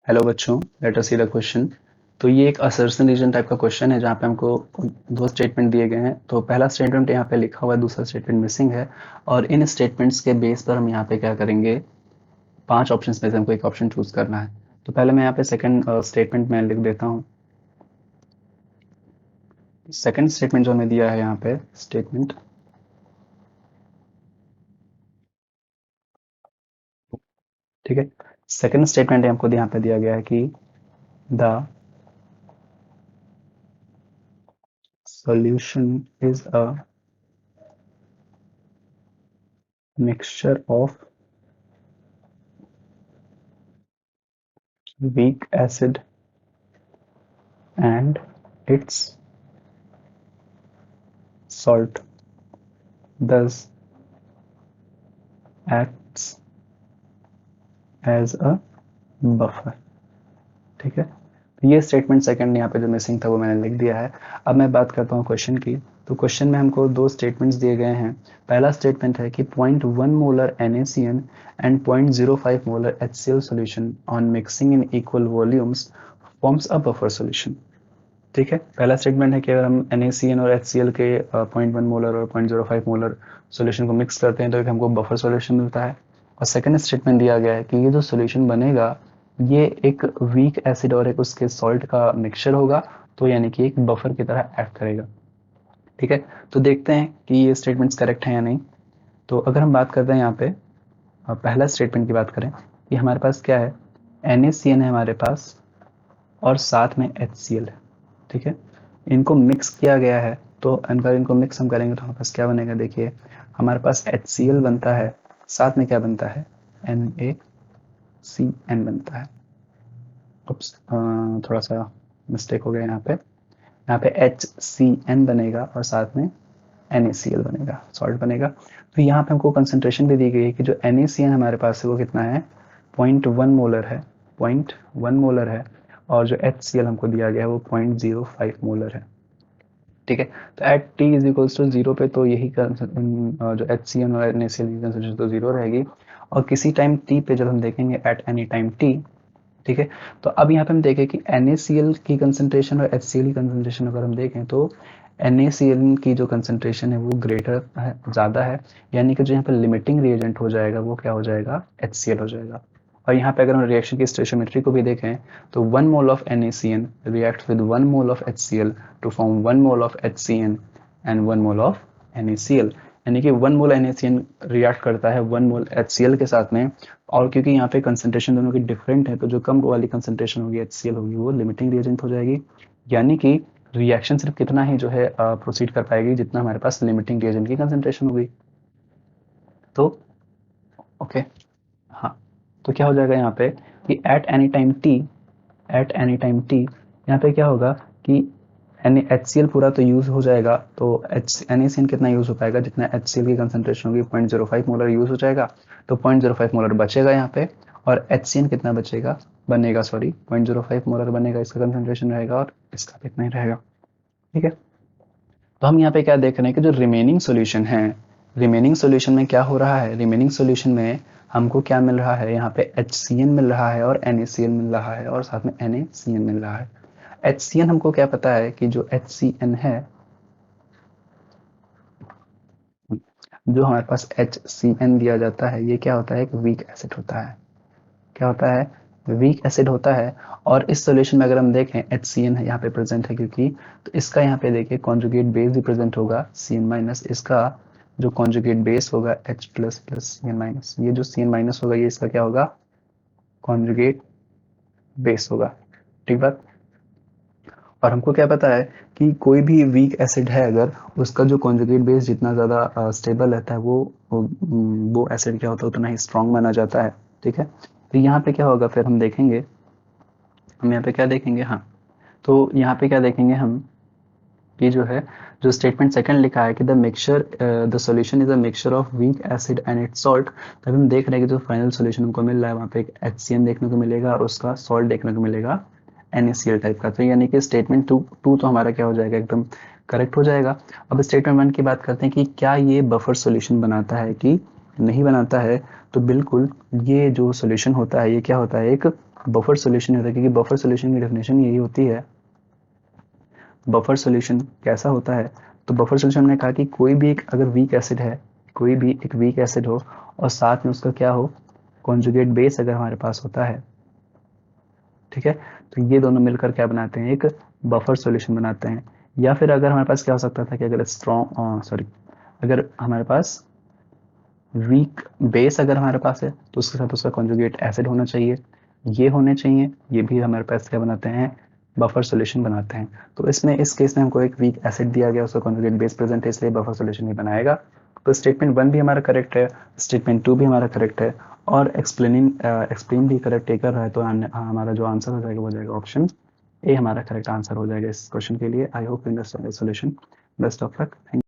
Hello बच्चों, let us see the question. तो ये एक असर्शन रीजन टाइप का क्वेश्चन है जहाँ पे हमको दो स्टेटमेंट दिए गए हैं। तो पहला स्टेटमेंट यहाँ पे लिखा हुआ है, दूसरा स्टेटमेंट मिसिंग है। और इन स्टेटमेंट्स के बेस पर हम यहाँ पे क्या करेंगे, 5 ऑप्शंस में से हमको एक ऑप्शन चूज करना है। तो पहले मैं यहाँ पे सेकंड स्टेटमेंट में लिख देता हूँ। सेकंड स्टेटमेंट जो हमें दिया है यहाँ पे स्टेटमेंट, ठीक है। सेकंड स्टेटमेंट हमको यहाँ पे दिया गया है कि the solution is a mixture of weak acid and its salt, thus acts as a buffer। ठीक है, तो ये स्टेटमेंट सेकंड यहाँ पे जो मिसिंग था वो मैंने लिख दिया है। अब मैं बात करता हूँ क्वेश्चन की। तो क्वेश्चन में हमको दो स्टेटमेंट्स दिए गए हैं। पहला स्टेटमेंट है कि 0.1 molar NaCN and 0.05 molar HCl solution on mixing in equal volumes forms a buffer solution. ठीक है, पहला स्टेटमेंट है कि अगर हम NaCN और HCl के 0.1 मोलर और 0.05 मोलर सॉल्यूशन को मिक्स करते हैं तो एक हमको बफर सॉल्यूशन मिलता है। और सेकंड स्टेटमेंट दिया गया है कि ये जो सॉल्यूशन बनेगा ये एक वीक एसिड और एक उसके सॉल्ट का मिक्सचर होगा, तो यानी कि एक बफर की तरह एक्ट करेगा। ठीक है, तो देखते हैं कि ये स्टेटमेंट्स करेक्ट हैं या नहीं। तो अगर हम बात करते हैं यहाँ पे पहला स्टेटमेंट की बात करें कि हमारे पास क्या है, NaCN है हमारे पास और साथ में HCl है। ठीक है, इनको मिक्स किया गया है। तो अगर इनको मिक्स हम करेंगे तो हमारे पास क्या बनेगा, देखिए हमारे पास HCl बनता है, साथ में क्या बनता है, NaCN बनता है। थोड़ा सा मिस्टेक हो गया यहाँ पे HCN बनेगा और साथ में NaCl बनेगा, सॉल्ट बनेगा। तो यहाँ पे हमको कंसंट्रेशन भी दी गई है कि जो NaCN हमारे पास है वो कितना है, 0.1 मोलर है, 0.1 मोलर है। और जो HCl हमको दिया गया है वो 0.05 मोलर है। ठीक है, तो at t is equals to zero पे तो यही जो HCl और NaCl की कंसंट्रेशन तो जीरो रहेगी। और किसी टाइम t पे जब हम देखेंगे एट एनी टाइम t, ठीक है, तो अब यहाँ पे हम देखें कि NaCl की कंसंट्रेशन और HCl की कंसंट्रेशन अगर हम देखें तो NaCl की जो कंसंट्रेशन है वो ग्रेटर है, ज़्यादा है। यानी कि जो यहाँ पे लिमिटिंग रिएजेंट हो जाएगा वो क्या हो जाएगा, HCl हो जाएगा। और यहाँ पे अगर हम रिएक्शन की स्टोइचियोमेट्री को भी देखें तो 1 mole of NaCN react with 1 mole of HCl to form 1 mole of HCN and 1 mole of NaCl। यानी कि 1 मोल NaCN रिएक्ट करता है 1 मोल HCl के साथ में। और क्योंकि यहाँ पे कंसंट्रेशन दोनों की डिफरेंट है तो जो कम वाली कंसंट्रेशन होगी HCl होगी वो लिमिटिंग रिएजेंट हो जाएगी। यानी कि रिएक्शन सिर्फ कितना ही जो है प्रोसीड कर पाएगी जितना हमारे पास लिमिटिंग रिएजेंट की कंसंट्रेशन होगी। तो ओके, हाँ, तो क्या हो जाएगा यहाँ पे कि एट एनी टाइम टी यहाँ पे क्या होगा कि HCl पूरा तो यूज हो जाएगा। तो NaCN कितना यूज हो पाएगा, जितना HCl की कंसंट्रेशन होगी 0.05 मोलर यूज हो जाएगा। तो 0.05 मोलर बचेगा यहाँ पे। और HCN कितना बचेगा, बनेगा, सॉरी 0.05 मोलर बनेगा, इसका कंसंट्रेशन रहेगा और इसका भी इतना ही रहेगा। ठीक है, तो हम यहाँ पे क्या देख रहे हैं कि जो रिमेनिंग सोल्यूशन है, रिमेनिंग सोल्यूशन में क्या हो रहा है, रिमेनिंग सोल्यूशन में हमको क्या मिल रहा है, यहाँ पे HCN मिल रहा है और NaCl मिल रहा है और साथ में NaCN मिल रहा है। HCN हमको क्या पता है कि जो HCN है, जो हमारे पास HCN दिया जाता है ये क्या होता है, एक वीक एसिड होता है। क्या होता है, वीक एसिड होता है। और इस सॉल्यूशन में अगर हम देखें HCN है यहाँ पे प्रेजेंट है क्योंकि, तो इसका यहाँ पे देखिए कॉन्जुगेट बेस भी प्रेजेंट होगा CN-, इसका जो कॉन्जुगेट बेस होगा H प्लस प्लस CN-। ये जो CN- होगा ये इसका क्या होगा, कॉन्जुगेट बेस होगा। ठीक बात। और हमको क्या पता है कि कोई भी वीक एसिड है अगर उसका जो कॉन्जुगेट बेस जितना ज़्यादा स्टेबल रहता है वो एसिड क्या होता है उतना ही स्ट्रांग माना जाता है। ठीक है, तो यहाँ पे क्या होगा फिर हम देखेंगे, हम यहाँ पे क्या देखेंगे, हाँ, तो यहाँ पे क्या देखेंगे हम, ये जो है, जो स्टेटमेंट सेकंड लिखा है कि the solution is a mixture of weak acid and it's salt. तब हम देख रहे हैं कि जो फाइनल सॉल्यूशन हमको मिल रहा है वहाँ पे एक HCN देखने को मिलेगा और उसका सॉल्ट देखने को मिलेगा NaCl टाइप का। तो यानी कि स्टेटमेंट टू तो हमारा क्या हो जाएगा, एकदम करेक्ट हो जाएगा। अब स्टेटमेंट वन की बात करते हैं कि क्या ये बफर सॉल्यूशन बनाता है कि नहीं बनाता है। तो बिल्कुल ये जो सॉल्यूशन होता है ये क्या होता है, एक बफर सॉल्यूशन होता है, क्योंकि बफर सॉल्यूशन की डेफिनेशन यही होती है। बफर सॉल्यूशन कैसा होता है, तो बफर सॉल्यूशन ने कहा कि कोई भी एक अगर वीक एसिड है, कोई भी एक वीक एसिड हो और साथ में उसका क्या हो, कॉन्जुगेट बेस अगर हमारे पास होता है, ठीक है, तो ये दोनों मिलकर क्या बनाते हैं, एक बफर सॉल्यूशन बनाते हैं। या फिर अगर हमारे पास क्या हो सकता था कि अगर अगर हमारे पास वीक बेस अगर हमारे पास है तो उसके साथ उसका कॉन्जुगेट एसिड होना चाहिए, ये होने चाहिए, ये भी हमारे पास क्या बनाते हैं, बफर सॉल्यूशन बनाते हैं। तो इसमें इस केस में हमको एक वीक एसिड दिया गया, उसका कॉन्जुगेट बेस प्रेजेंट है, इसलिए बफर सॉल्यूशन ही बनाएगा। तो स्टेटमेंट 1 भी हमारा करेक्ट है, स्टेटमेंट 2 भी हमारा करेक्ट है, और एक्सप्लेन भी करेक्ट कर रहा है, तो हमारा जो आंसर हो जाएगा वो जाएगा ऑप्शन ए, हमारा करेक्ट आंसर हो जाएगा इस क्वेश्चन के लिए। I hope you understand the solution. Best of luck.